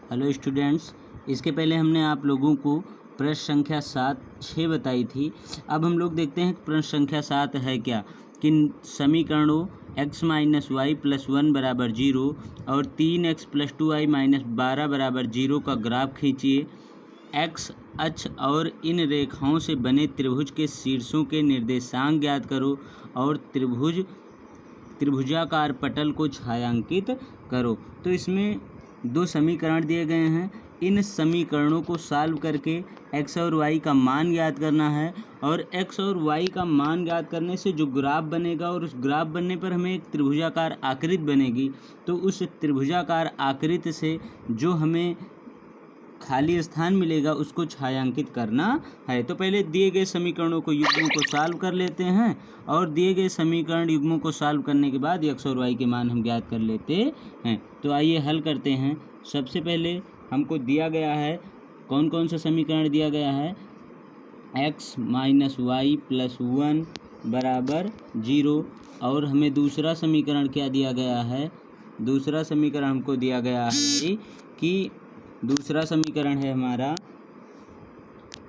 Hello students, इसके पहले हमने आप लोगों को प्रश्न संख्या 6 बताई थी। अब हम लोग देखते हैं प्रश्न संख्या 7 है क्या। कि समीकरणों x माइनस वाई प्लस 1 बराबर 0 और 3x प्लस 2y माइनस 12 बराबर 0 का ग्राफ खींचिए। x अक्ष और इन रेखाओं से बने त्रिभुज के शीर्षों के निर्देशांक ज्ञात करो और त्रिभुजाकार पटल को छायांकित करो। तो इसमें दो समीकरण दिए गए हैं। इन समीकरणों को सॉल्व करके x और y का मान ज्ञात करना है और x और y का मान ज्ञात करने से जो ग्राफ बनेगा और उस ग्राफ बनने पर हमें एक त्रिभुजाकार आकृति बनेगी। तो उस त्रिभुजाकार आकृति से जो हमें खाली स्थान मिलेगा उसको छायांकित करना है। तो पहले दिए गए समीकरणों को युग्मों को सॉल्व कर लेते हैं और दिए गए समीकरण युग्मों को सॉल्व करने के बाद x और y के मान हम ज्ञात कर लेते हैं। तो आइए हल करते हैं। सबसे पहले हमको दिया गया है, कौन कौन सा समीकरण दिया गया है, x माइनस वाई प्लस 1 बराबर 0। और हमें दूसरा समीकरण क्या दिया गया है, दूसरा समीकरण हमको दिया गया है कि दूसरा समीकरण है हमारा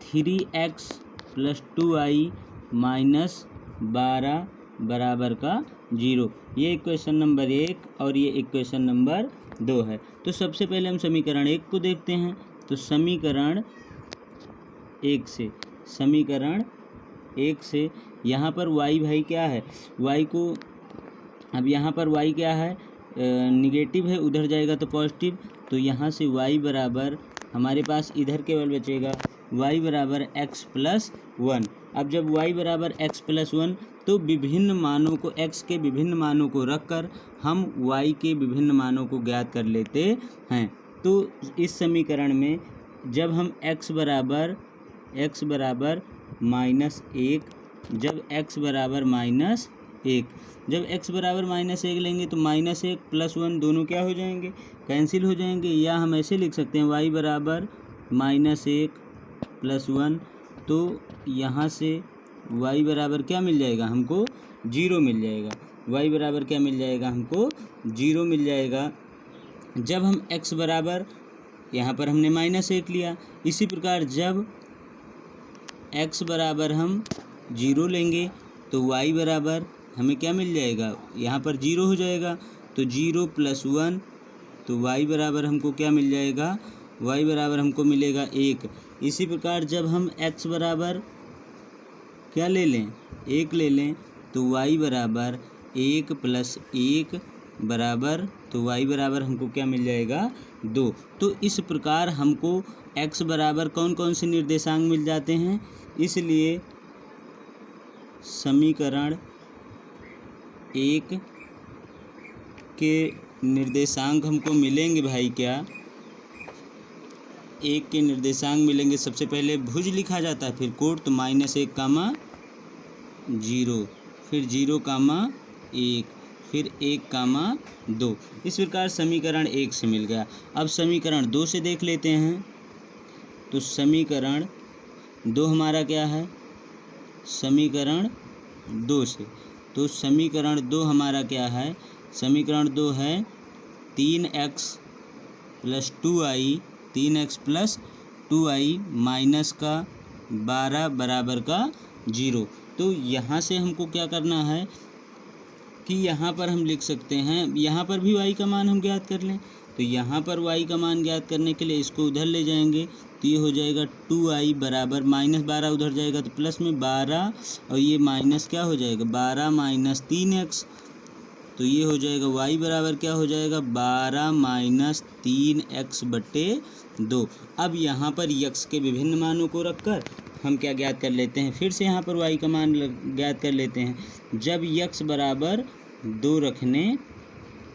3x प्लस 2y माइनस 12 बराबर का 0। ये इक्वेशन नंबर 1 और ये इक्वेशन नंबर 2 है। तो सबसे पहले हम समीकरण 1 को देखते हैं। तो समीकरण 1 से यहाँ पर y भाई क्या है, y को अब यहाँ पर y क्या है, निगेटिव है, उधर जाएगा तो पॉजिटिव। तो यहाँ से y बराबर हमारे पास इधर केवल बचेगा y बराबर x प्लस 1। अब जब y बराबर x प्लस 1 तो विभिन्न मानों को, x के विभिन्न मानों को रखकर हम y के विभिन्न मानों को ज्ञात कर लेते हैं। तो इस समीकरण में जब हम x बराबर -1, जब x बराबर -1, जब x बराबर -1 लेंगे तो -1 प्लस 1 दोनों क्या हो जाएंगे, कैंसिल हो जाएंगे। या हम ऐसे लिख सकते हैं y बराबर -1 प्लस 1। तो यहाँ से y बराबर क्या मिल जाएगा हमको, 0 मिल जाएगा। y बराबर क्या मिल जाएगा हमको, 0 मिल जाएगा। जब हम x बराबर, यहाँ पर हमने -1 लिया, इसी प्रकार जब x बराबर हम 0 लेंगे तो y बराबर हमें क्या मिल जाएगा, यहाँ पर 0 हो जाएगा। तो 0 प्लस 1, तो y बराबर हमको क्या मिल जाएगा, y बराबर हमको मिलेगा 1। इसी प्रकार जब हम x बराबर क्या ले लें, 1 ले लें, तो y बराबर 1 प्लस 1 बराबर, तो y बराबर हमको क्या मिल जाएगा, 2। तो इस प्रकार हमको x बराबर कौन कौन से निर्देशांक मिल जाते हैं। इसलिए समीकरण 1 के निर्देशांक हमको मिलेंगे भाई, क्या 1 के निर्देशांक मिलेंगे। सबसे पहले भुज लिखा जाता है, फिर कोट, तो -1 कामा 0, फिर 0 कामा 1, फिर 1 कामा 2। इस प्रकार समीकरण 1 से मिल गया। अब समीकरण 2 से देख लेते हैं। तो समीकरण 2 हमारा क्या है, समीकरण 2 से, तो समीकरण 2 हमारा क्या है, समीकरण 2 है 3x प्लस 2y माइनस का 12 बराबर का 0। तो यहाँ से हमको क्या करना है कि यहाँ पर हम लिख सकते हैं, यहाँ पर भी y का मान हम ज्ञात कर लें। तो यहाँ पर y का मान ज्ञात करने के लिए इसको उधर ले जाएंगे, तो ये हो जाएगा 2y बराबर -12 उधर जाएगा तो प्लस में 12, और ये माइनस क्या हो जाएगा, 12 माइनस 3x। तो ये हो जाएगा y बराबर क्या हो जाएगा, 12 माइनस 3x बटे 2। अब यहाँ पर x के विभिन्न मानों को रखकर हम क्या ज्ञात कर लेते हैं, फिर से यहाँ पर y का मान ज्ञात कर लेते हैं। जब x बराबर 2 रखने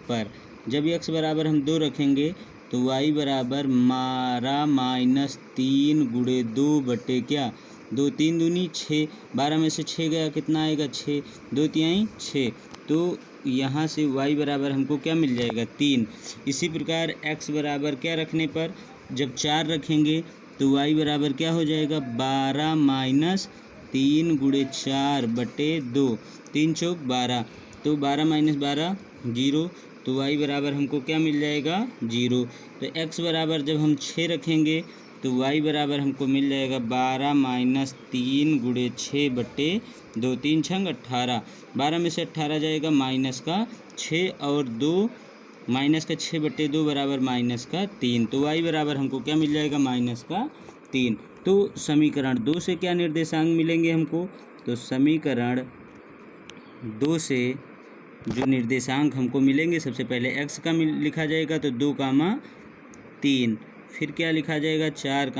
पर, जब x बराबर हम 2 रखेंगे तो y बराबर -3 गुणे 2 बटे क्या, 2 3 दूनी 6, 12 में से 6 गया कितना आएगा, 6, 2 तिहाई 6। तो यहाँ से y बराबर हमको क्या मिल जाएगा, 3। इसी प्रकार x बराबर क्या रखने पर, जब 4 रखेंगे तो y बराबर क्या हो जाएगा, 12 माइनस 3 गुणे 4 बटे 2, 3 चौक 12। तो 12 माइनस 12 0, तो y बराबर हमको क्या मिल जाएगा 0। तो x बराबर जब हम 6 रखेंगे तो y बराबर हमको मिल जाएगा 12 माइनस 3 गुणे 6 बटे 2, 3 छंग 18, 12 में से 18 जाएगा माइनस का 6 और 2 माइनस का 6 बटे 2 बराबर माइनस का 3। तो y बराबर हमको क्या मिल जाएगा माइनस का 3। तो समीकरण 2 से क्या निर्देशांक मिलेंगे हमको, तो समीकरण 2 से जो निर्देशांक हमको मिलेंगे, सबसे पहले x का लिखा जाएगा तो 2, 3, फिर क्या लिखा जाएगा 4,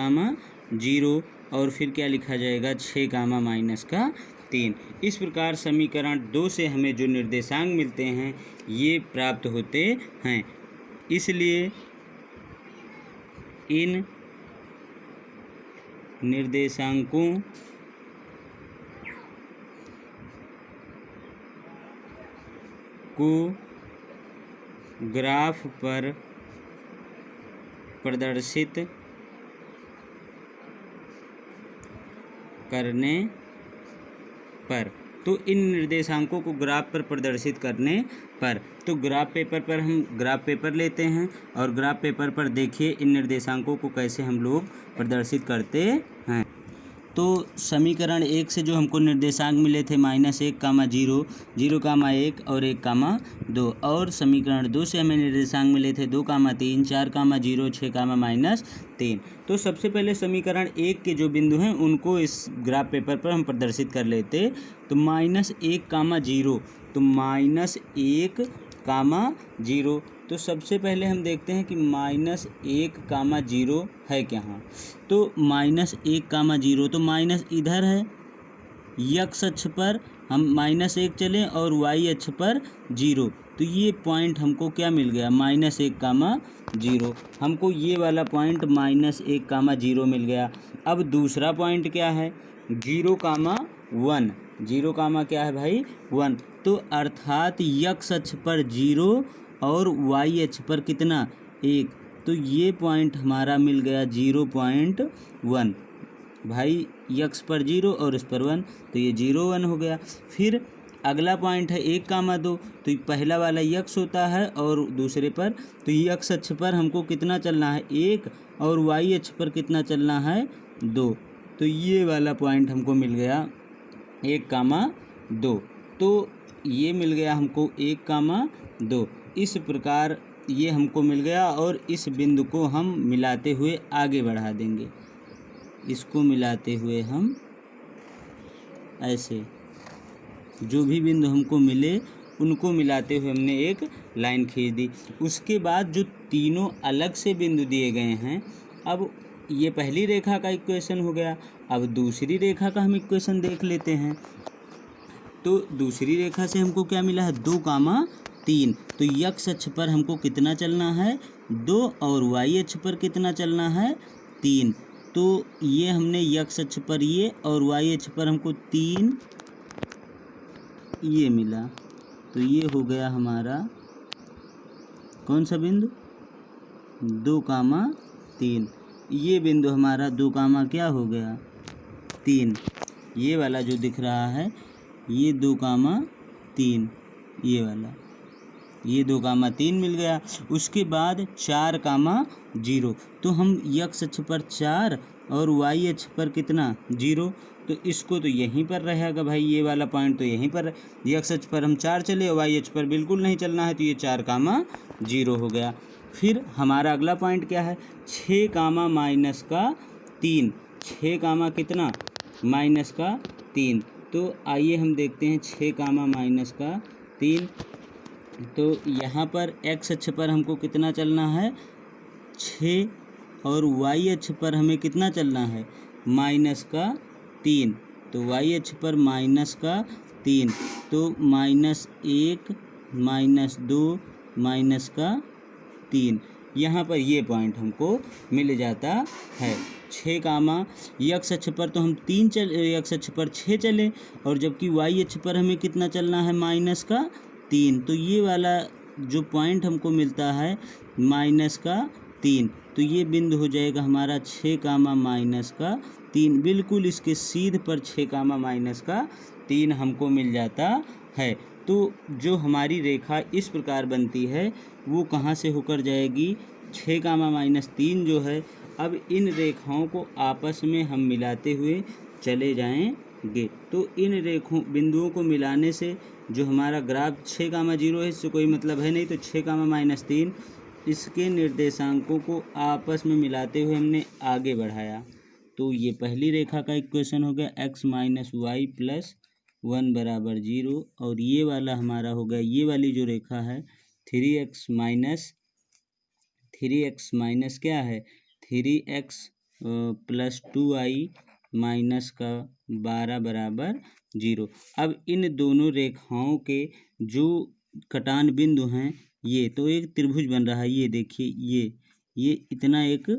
0 और फिर क्या लिखा जाएगा 6, माइनस का 3। इस प्रकार समीकरण 2 से हमें जो निर्देशांक मिलते हैं ये प्राप्त होते हैं। इसलिए इन निर्देशांकों को ग्राफ पर प्रदर्शित करने पर, तो इन निर्देशांकों को ग्राफ पर प्रदर्शित करने पर, तो ग्राफ पेपर पर हम ग्राफ पेपर लेते हैं और ग्राफ पेपर पर देखिए इन निर्देशांकों को कैसे हम लोग प्रदर्शित करते हैं। तो समीकरण 1 से जो हमको निर्देशांक मिले थे -1, 0, 0, 1 और 1, 2, और समीकरण 2 से हमें निर्देशांक मिले थे 2, 3, 4, 0, 6, -3। तो सबसे पहले समीकरण 1 के जो बिंदु हैं उनको इस ग्राफ पेपर पर हम प्रदर्शित कर लेते। तो -1, 0, तो -1, 0, तो सबसे पहले हम देखते हैं कि -1, 0 है कहाँ। तो -1, 0, तो माइनस इधर है, x अक्ष पर हम -1 चलें और y अक्ष पर 0, तो ये पॉइंट हमको क्या मिल गया -1, 0, हमको ये वाला पॉइंट -1, 0 मिल गया। अब दूसरा पॉइंट क्या है 0, 1, 0, क्या है भाई 1, तो अर्थात x अक्ष पर 0 और y अक्ष पर कितना 1, तो ये पॉइंट हमारा मिल गया 0.1 भाई, x पर 0 और इस पर 1, तो ये 0, 1 हो गया। फिर अगला पॉइंट है 1, 2, तो पहला वाला x होता है और दूसरे पर, तो x अक्ष पर हमको कितना चलना है 1 और y अक्ष पर कितना चलना है 2, तो ये वाला पॉइंट हमको मिल गया 1, 2, तो ये मिल गया हमको 1, 2। इस प्रकार ये हमको मिल गया और इस बिंदु को हम मिलाते हुए आगे बढ़ा देंगे। इसको मिलाते हुए हम ऐसे जो भी बिंदु हमको मिले उनको मिलाते हुए हमने एक लाइन खींच दी। उसके बाद जो तीनों अलग से बिंदु दिए गए हैं, अब ये पहली रेखा का इक्वेशन हो गया। अब दूसरी रेखा का हम इक्वेशन देख लेते हैं। तो दूसरी रेखा से हमको क्या मिला है 2, 3, तो x अक्ष पर हमको कितना चलना है 2 और y अक्ष पर कितना चलना है 3, तो ये हमने x अक्ष पर ये और y अक्ष पर हमको 3 ये मिला, तो ये हो गया हमारा कौन सा बिंदु 2, 3, ये बिंदु हमारा 2, क्या हो गया 3, ये वाला जो दिख रहा है ये 2, 3, ये वाला ये 2, 3 मिल गया। उसके बाद 4, 0, तो हम x अक्ष पर 4 और y अक्ष पर कितना 0, तो इसको तो यहीं पर रहेगा भाई, ये वाला पॉइंट तो यहीं पर, x अक्ष पर हम 4 चले और y अक्ष पर बिल्कुल नहीं चलना है, तो ये 4, 0 हो गया। फिर हमारा अगला पॉइंट क्या है 6, -3, 6, कितना -3, तो आइए हम देखते हैं 6, -3, तो यहाँ पर x अक्ष पर हमको कितना चलना है 6 और y अक्ष पर हमें कितना चलना है -3, तो y अक्ष पर -3, तो -1, -2, -3, यहाँ पर ये पॉइंट हमको मिल जाता है। 6, x अक्ष पर तो हम 3 चले, x अक्ष पर 6 चले और जबकि y अक्ष पर हमें कितना चलना है -3, तो ये वाला जो पॉइंट हमको मिलता है -3, तो ये बिंदु हो जाएगा हमारा 6, -3, बिल्कुल इसके सीध पर 6, -3 हमको मिल जाता है। तो जो हमारी रेखा इस प्रकार बनती है वो कहाँ से होकर जाएगी, 6, -3 जो है। अब इन रेखाओं को आपस में हम मिलाते हुए चले जाएंगे। तो इन रेखों बिंदुओं को मिलाने से जो हमारा ग्राफ 6, 0 है, इससे कोई मतलब है नहीं। तो 6, -3 इसके निर्देशांकों को आपस में मिलाते हुए हमने आगे बढ़ाया। तो ये पहली रेखा का इक्वेशन हो गया x - y + 1 = 0। और ये वाला हमारा हो गया, ये वाली जो रेखा है 3x माइनस क्या है, 3x + 2y माइनस का 12 = 0। अब इन दोनों रेखाओं के जो कटान बिंदु हैं, ये तो एक त्रिभुज बन रहा है। ये देखिए, ये इतना एक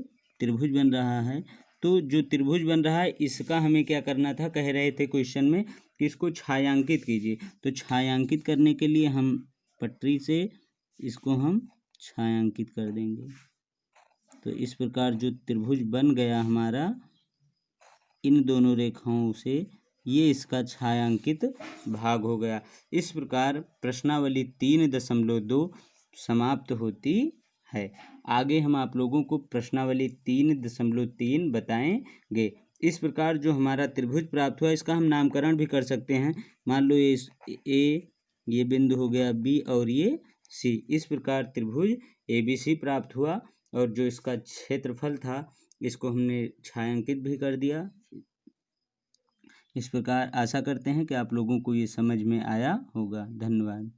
त्रिभुज बन रहा है। तो जो त्रिभुज बन रहा है इसका हमें क्या करना था, कह रहे थे क्वेश्चन में कि इसको छायांकित कीजिए। तो छायांकित करने के लिए हम पटरी से इसको हम छायांकित कर देंगे। तो इस प्रकार जो त्रिभुज बन गया हमारा इन दोनों रेखाओं से, ये इसका छायांकित भाग हो गया। इस प्रकार प्रश्नावली 3.2 समाप्त होती है। आगे हम आप लोगों को प्रश्नावली 3.3 बताएंगे। इस प्रकार जो हमारा त्रिभुज प्राप्त हुआ इसका हम नामकरण भी कर सकते हैं। मान लो ये बिंदु हो गया बी और ये सी। इस प्रकार त्रिभुज ABC प्राप्त हुआ। और जो इसका क्षेत्रफल था इसको हमने छायांकित भी कर दिया। इस प्रकार आशा करते हैं कि आप लोगों को ये समझ में आया होगा। धन्यवाद।